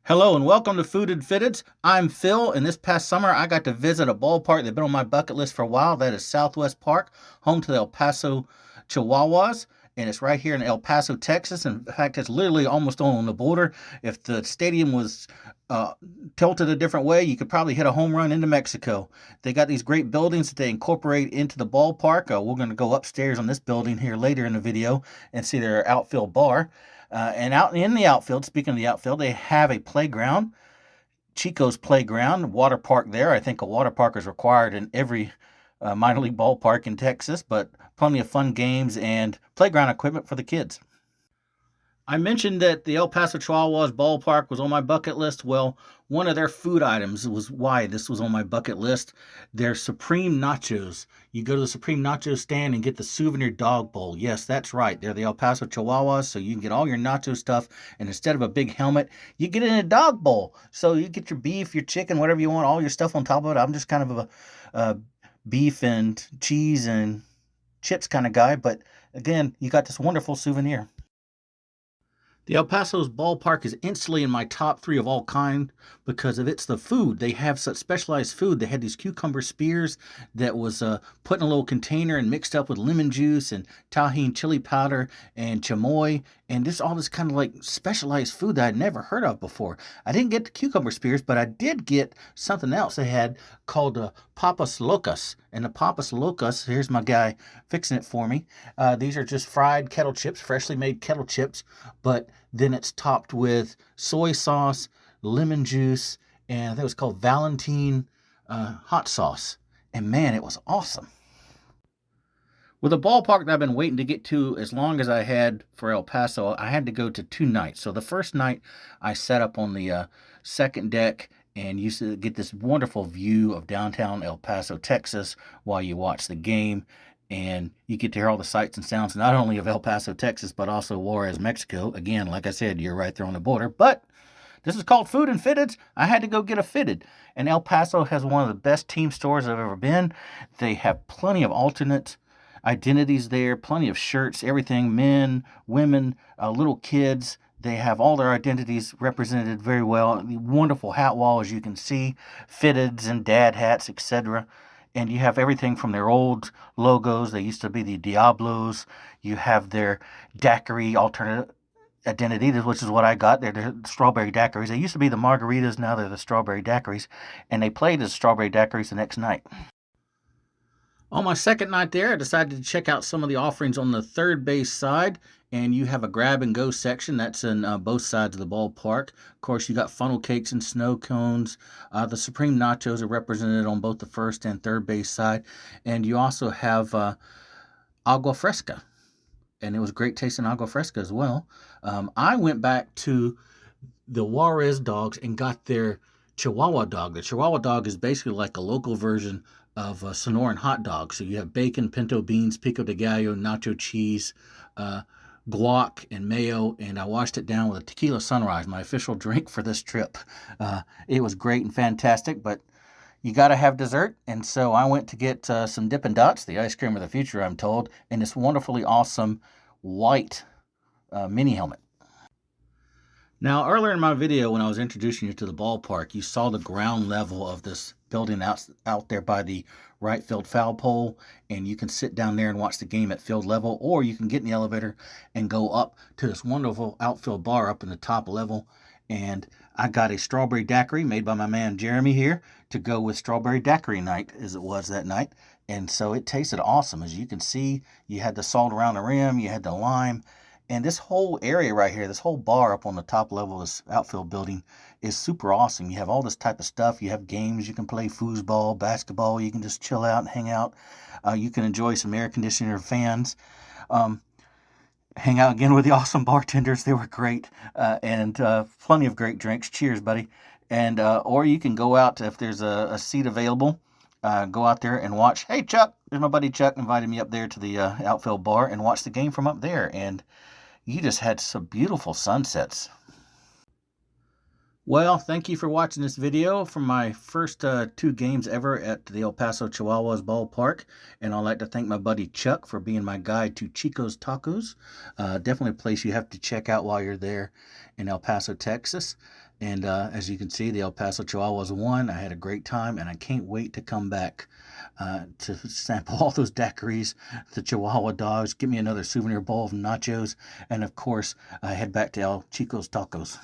Hello and welcome to Food and Fitteds. I'm Phil, and this past summer I got to visit a ballpark that's been on my bucket list for a while. That is Southwest Park, home to the El Paso Chihuahuas, and it's right here in El Paso, Texas. In fact, it's literally almost on the border. If the stadium was uh, tilted a different way, you could probably hit a home run into Mexico. They got these great buildings that they incorporate into the ballpark. We're going to go upstairs on this building here later in the video and see their outfield bar. And out in the outfield, speaking of the outfield, they have a playground, Chico's playground, water park there. I think a water park is required in every minor league ballpark in Texas, but plenty of fun games and playground equipment for the kids. I mentioned that the El Paso Chihuahuas ballpark was on my bucket list. Well, one of their food items was why this was on my bucket list. Their Supreme Nachos. You go to the Supreme Nacho stand and get the souvenir dog bowl. Yes, that's right. They're the El Paso Chihuahuas, so you can get all your nacho stuff, and instead of a big helmet, you get it in a dog bowl. So you get your beef, your chicken, whatever you want, all your stuff on top of it. I'm just kind of a beef and cheese and chips kind of guy, but again, you got this wonderful souvenir. The El Paso's ballpark is instantly in my top three of all kind because of it's the food. They have such specialized food. They had these cucumber spears that was put in a little container and mixed up with lemon juice and Tajín chili powder and chamoy and just all this kind of like specialized food that I'd never heard of before. I didn't get the cucumber spears, but I did get something else they had called papas locas. And the papas locas, here's my guy fixing it for me. These are just fried kettle chips, freshly made kettle chips, but then it's topped with soy sauce, lemon juice, and I think it was called Valentine hot sauce. And man, it was awesome. With a ballpark that I've been waiting to get to as long as I had for El Paso, I had to go to 2 nights. So the first night I sat up on the second deck and used to get this wonderful view of downtown El Paso, Texas, while you watch the game. And you get to hear all the sights and sounds, not only of El Paso, Texas, but also Juarez, Mexico. Again, like I said, you're right there on the border. But this is called Food and Fitteds. I had to go get a fitted. And El Paso has one of the best team stores I've ever been. They have plenty of alternate identities there, plenty of shirts, everything, men, women, little kids. They have all their identities represented very well. The wonderful hat wall, as you can see, fitteds and dad hats, etc. And you have everything from their old logos. They used to be the Diablos. You have their daiquiri alternate identity, which is what I got. They're the strawberry daiquiris. They used to be the margaritas. Now they're the strawberry daiquiris. And they played as strawberry daiquiris the next night. On my second night there, I decided to check out some of the offerings on the third base side, and you have a grab and go section that's in both sides of the ballpark. Of course, you got funnel cakes and snow cones. The Supreme Nachos are represented on both the first and third base side, and you also have agua fresca, and it was great tasting agua fresca as well. I went back to the Juarez dogs and got their Chihuahua dog. The Chihuahua dog is basically like a local version of a Sonoran hot dog. So you have bacon, pinto beans, pico de gallo, nacho cheese, guac, and mayo. And I washed it down with a tequila sunrise, my official drink for this trip. It was great and fantastic, but you got to have dessert. And so I went to get some Dippin' Dots, the ice cream of the future, I'm told, and this wonderfully awesome white mini helmet. Now, earlier in my video, when I was introducing you to the ballpark, you saw the ground level of this building out there by the right field foul pole, and you can sit down there and watch the game at field level, or you can get in the elevator and go up to this wonderful outfield bar up in the top level. And I got a strawberry daiquiri made by my man Jeremy here to go with strawberry daiquiri night, as it was that night. And so it tasted awesome. As you can see, you had the salt around the rim, you had the lime. And this whole area right here, this whole bar up on the top level of this outfield building is super awesome. You have all this type of stuff. You have games. You can play foosball, basketball. You can just chill out and hang out. You can enjoy some air conditioner fans. Hang out again with the awesome bartenders. They were great. And plenty of great drinks. Cheers, buddy. And or you can go out if there's a seat available. Go out there and watch. Hey, Chuck. There's my buddy Chuck invited me up there to the outfield bar and watch the game from up there. And you just had some beautiful sunsets. Well, thank you for watching this video from my first two games ever at the El Paso Chihuahuas ballpark. And I'd like to thank my buddy Chuck for being my guide to Chico's Tacos. Definitely a place you have to check out while you're there in El Paso, Texas. And as you can see, the El Paso Chihuahuas won. I had a great time, and I can't wait to come back to sample all those daiquiris, the Chihuahua dogs, give me another souvenir bowl of nachos, and of course, head back to El Chico's Tacos.